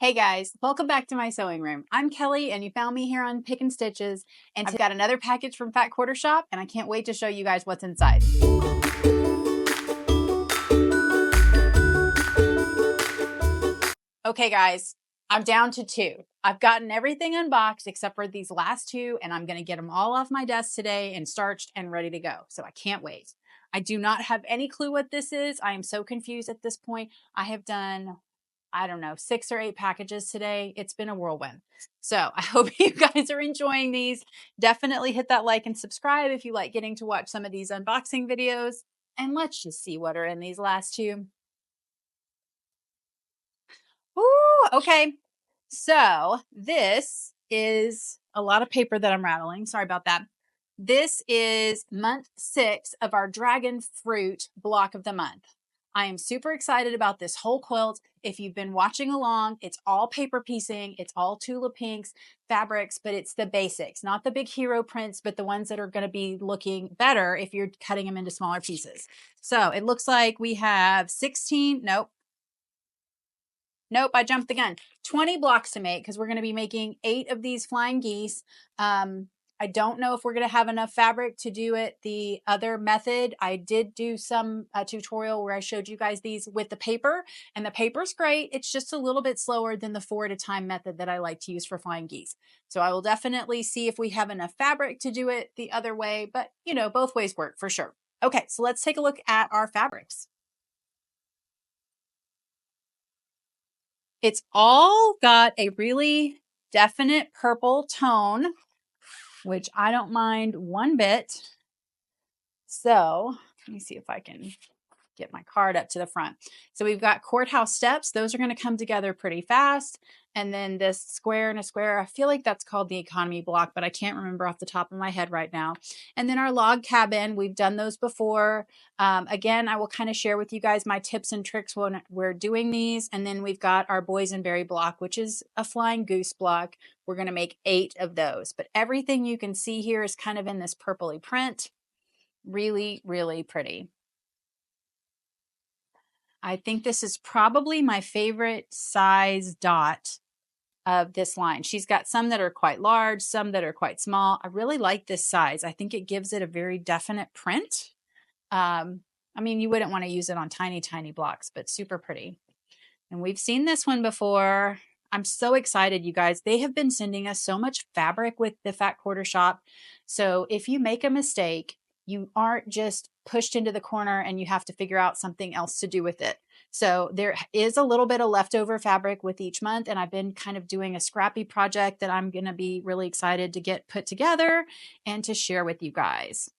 Hey guys, welcome back to my sewing room. I'm Kelly and you found me here on Pick and Stitches, and I've got another package from Fat Quarter Shop and I can't wait to show you guys what's inside. Okay guys, I'm down to two. I've gotten everything unboxed except for these last two, and I'm gonna get them all off my desk today and starched and ready to go. So I can't wait. I do not have any clue what this is. I am so confused at this point. I have done, I don't know, 6 or 8 packages today. It's been a whirlwind. So I hope you guys are enjoying these. Definitely hit that like and subscribe if you like getting to watch some of these unboxing videos. And let's just see what are in these last two. Ooh, okay. So this is a lot of paper that I'm rattling. Sorry about that. This is month 6 of our dragon fruit block of the month. I am super excited about this whole quilt. If you've been watching along, it's all paper piecing. It's all Tula Pinks fabrics, but it's the basics, not the big hero prints, but the ones that are going to be looking better if you're cutting them into smaller pieces. So it looks like we have 16, Nope, I jumped the gun. 20 blocks to make because we're going to be making 8 of these flying geese. I don't know if we're going to have enough fabric to do it the other method. I did do some tutorial where I showed you guys these with the paper, and the paper's great. It's just a little bit slower than the 4 at a time method that I like to use for flying geese. So I will definitely see if we have enough fabric to do it the other way, but you know, both ways work for sure. Okay, so let's take a look at our fabrics. It's all got a really definite purple tone, which I don't mind one bit. So let me see if I can get my card up to the front. So we've got courthouse steps. Those are going to come together pretty fast. And then this square and a square, I feel like that's called the economy block, but I can't remember off the top of my head right now. And then our log cabin, we've done those before. Again, I will kind of share with you guys my tips and tricks when we're doing these. And then we've got our boysenberry block, which is a flying goose block. We're going to make 8 of those, but everything you can see here is kind of in this purpley print. Really, really pretty. I think this is probably my favorite size dot of this line. She's got some that are quite large, some that are quite small. I really like this size. I think it gives it a very definite print. I mean, you wouldn't want to use it on tiny, tiny blocks, but super pretty. And we've seen this one before. I'm so excited, you guys. They have been sending us so much fabric with the Fat Quarter Shop. So if you make a mistake, you aren't just pushed into the corner and you have to figure out something else to do with it. So there is a little bit of leftover fabric with each month, and I've been kind of doing a scrappy project that I'm going to be really excited to get put together and to share with you guys.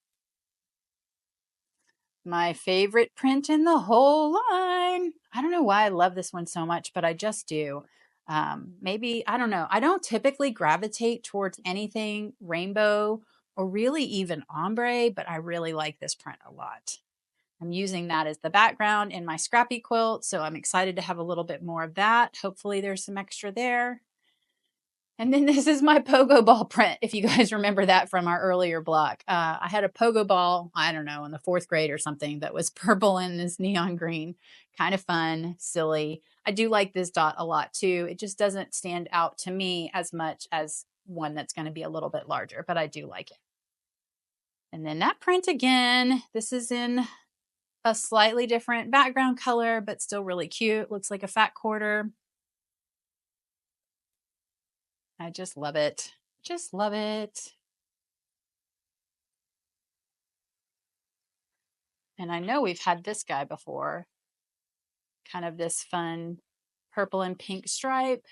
My favorite print in the whole line. I don't know why I love this one so much, but I just do. Maybe, I don't know. I don't typically gravitate towards anything rainbow or really even ombre, but I really like this print a lot. I'm using that as the background in my scrappy quilt, so I'm excited to have a little bit more of that. Hopefully there's some extra there. And then this is my pogo ball print, if you guys remember that from our earlier block. I had a pogo ball, I don't know, in the 4th grade or something that was purple and this neon green. Kind of fun, silly. I do like this dot a lot too. It just doesn't stand out to me as much as one that's going to be a little bit larger, but I do like it. And then that print again, this is in a slightly different background color, but still really cute. Looks like a fat quarter. I just love it. Just love it. And I know we've had this guy before. Kind of this fun purple and pink stripe.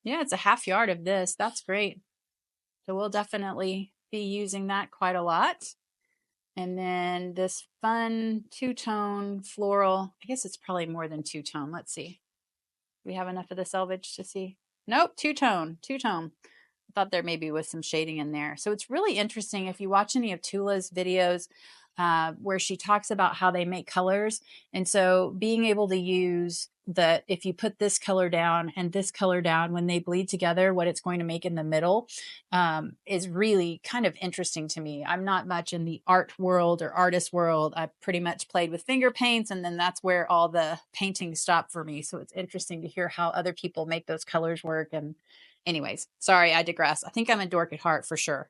Yeah, it's a half yard of this. That's great. So we'll definitely be using that quite a lot. And then this fun 2-tone floral. I guess it's probably more than 2-tone. Let's see. Do we have enough of the selvage to see? Nope, 2-tone. I thought there maybe was some shading in there. So it's really interesting if you watch any of Tula's videos. where she talks about how they make colors. And so being able to use if you put this color down and this color down, when they bleed together, what it's going to make in the middle is really kind of interesting to me. I'm not much in the art world or artist world. I pretty much played with finger paints, and then that's where all the painting stopped for me. So it's interesting to hear how other people make those colors work. And anyways, sorry, I digress. I think I'm a dork at heart for sure.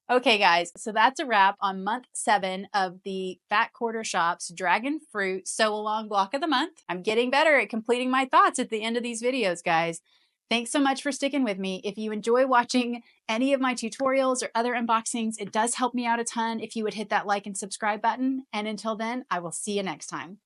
Okay, guys, so that's a wrap on month 7 of the Fat Quarter Shop's Dragon Fruit Sew Along block of the month. I'm getting better at completing my thoughts at the end of these videos, guys. Thanks so much for sticking with me. If you enjoy watching any of my tutorials or other unboxings, it does help me out a ton if you would hit that like and subscribe button. And until then, I will see you next time.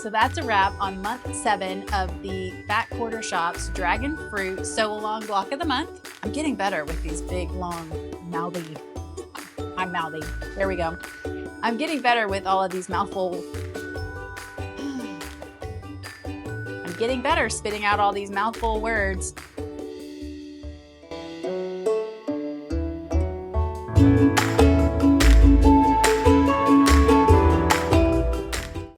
So that's a wrap on month 7 of the Fat Quarter Shop's Dragon Fruit Sew Along block of the month. I'm getting better with these big, long, mouthy. I'm mouthy. There we go. I'm getting better with all of these mouthful. I'm getting better spitting out all these mouthful words.